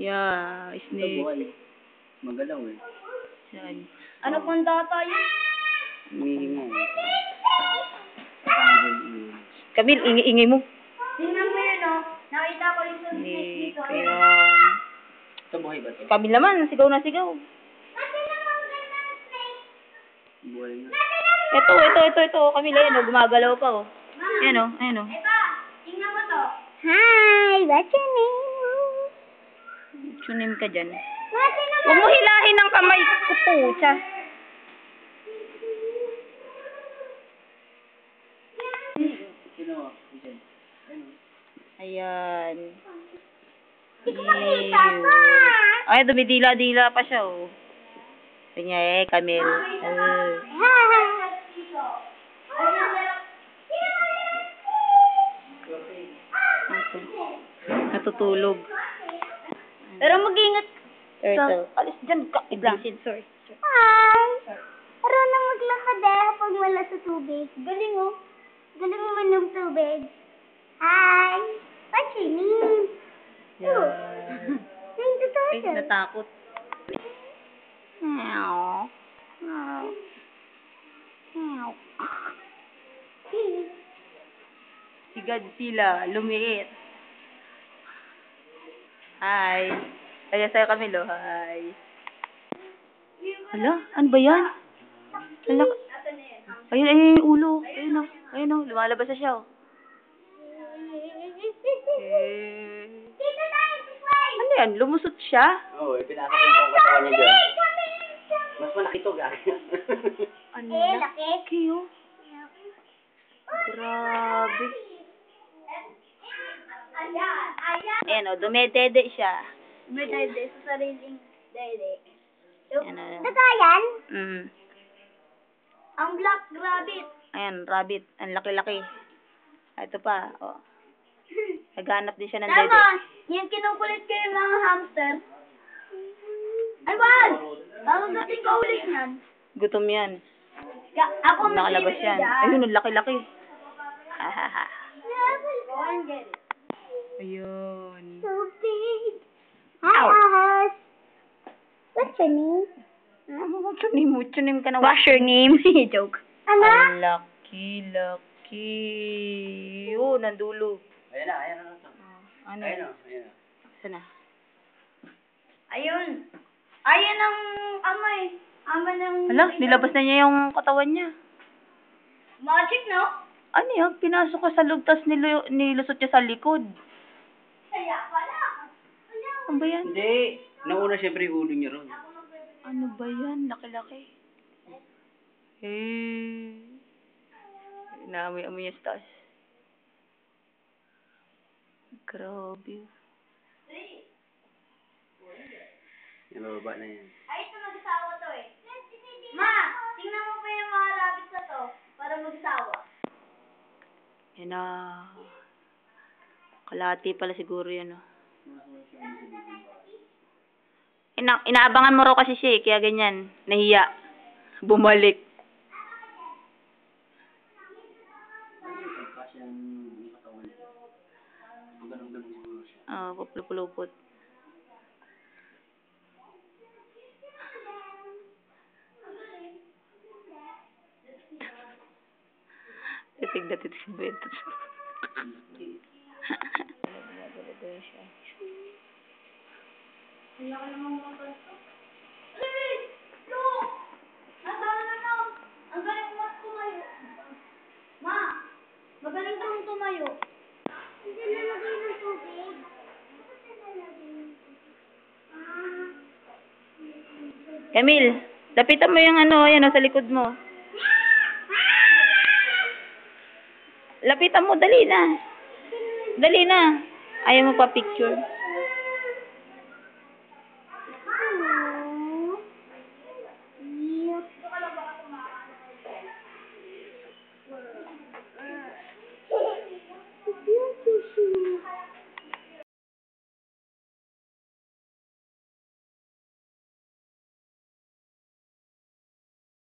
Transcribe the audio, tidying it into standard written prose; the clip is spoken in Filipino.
Yeah, snake. Magalaw eh. Saan? Ano pang data yun? Humihinga eh. Camille, ingi-ingi mo. Tingnan mo yun, oh. Nakita ko yung snake Snake, dito. ayan. Ito buhay ba ito? Camille naman, sigaw na sigaw. Buhay na. Ito. Camille, ayan o, gumagalaw pa o. Ayan o. Eba, tingnan mo to. Hi, what's your name? Tunim ka dyan. What's Huwag mo hilahin ang kamay ko po, siya. Sino? Vincent? Ayan. your Ew. Ay, dumidila-dila pa siya oh. Kanya Camille. Natutulog. Pero mag-ingat. Turtle. Alis dyan ka. Vincent, sorry. Hi! Marunong maglakad pag wala sa tubig. Galing oh. Galing mo ng tubig. Hi! What's your name? Yan. Name the Ay, turtle. natakot. Meow. Meow. Meow. Si Godzilla, lumiit. Hi. Kaya sa'yo kami, lo. Hi. Hala, ano ba yan? Hala. Ayun yung ulo. Ayun o. Lumalabas na siya, oh. Dito tayo, this way! Ano yan? Lumusot siya? Oo, pinasok ko yung katawan niya dyan. Mas malaki to, gaya. Ano? laki. Laki, oh. Grabe. Ayan, oh. Dumedede siya. May dede sa sariling dede. Ayan, oh. Totoo yan? Ang black rabbit. Ayan, rabbit. Ang laki-laki. Ito pa, oh. Naghanap din siya ng Tama, dede. yung kinukulit ko yung mga hamster. Ay, wag! Pagdating ko ulit yan. Gutom yan. Ako Nakalabas yan. Ayun, ang laki-laki. Hahaha. Go and get it. Ayun. So big. Hi, Ahas. What's your name? Chunim ka na. What's your name? Joke. Ano? Ang laki. Oh, nandulo. Ayan na. Ano? Ayan na. Saan na? Ayun. Ayun ang ama eh. Ama ng... Hala, nilabas na niya yung katawan niya. Magic, no? Ano yan? Pinasok ko sa loob, tapos nilusot niya sa likod. Kaya pala. Ano ba yan? Hindi. Nauna siyempre yung ulo niya ron. Ano ba yan? Laki-laki. Naamoy-amoy niya sa taas. Grabe. Yung bababa na yan. Ay, ito mag-asawa to eh. Ma, tingnan mo pa yung mga rabbits na to para mag-asawa. Yan na. Kalati pala siguro yan, oh. Inaabangan mo raw kasi siya, kaya ganyan. Nahiya. Bumalik. Kasi ang katawan niya. Ganun-ganun siguro siya. Papulupot. Titig na titig si Bentos. Kaya ka naman mga ganito. Hey! Look! Nasaan na no? Ang galing mo tumayo. Ma! Magaling kang tumayo. Hindi nalagay ng tubig. Camille, lapitan mo yung ano, yan, sa likod mo. Lapitan mo, dali na. Dali na. Ayaw mo pa picture.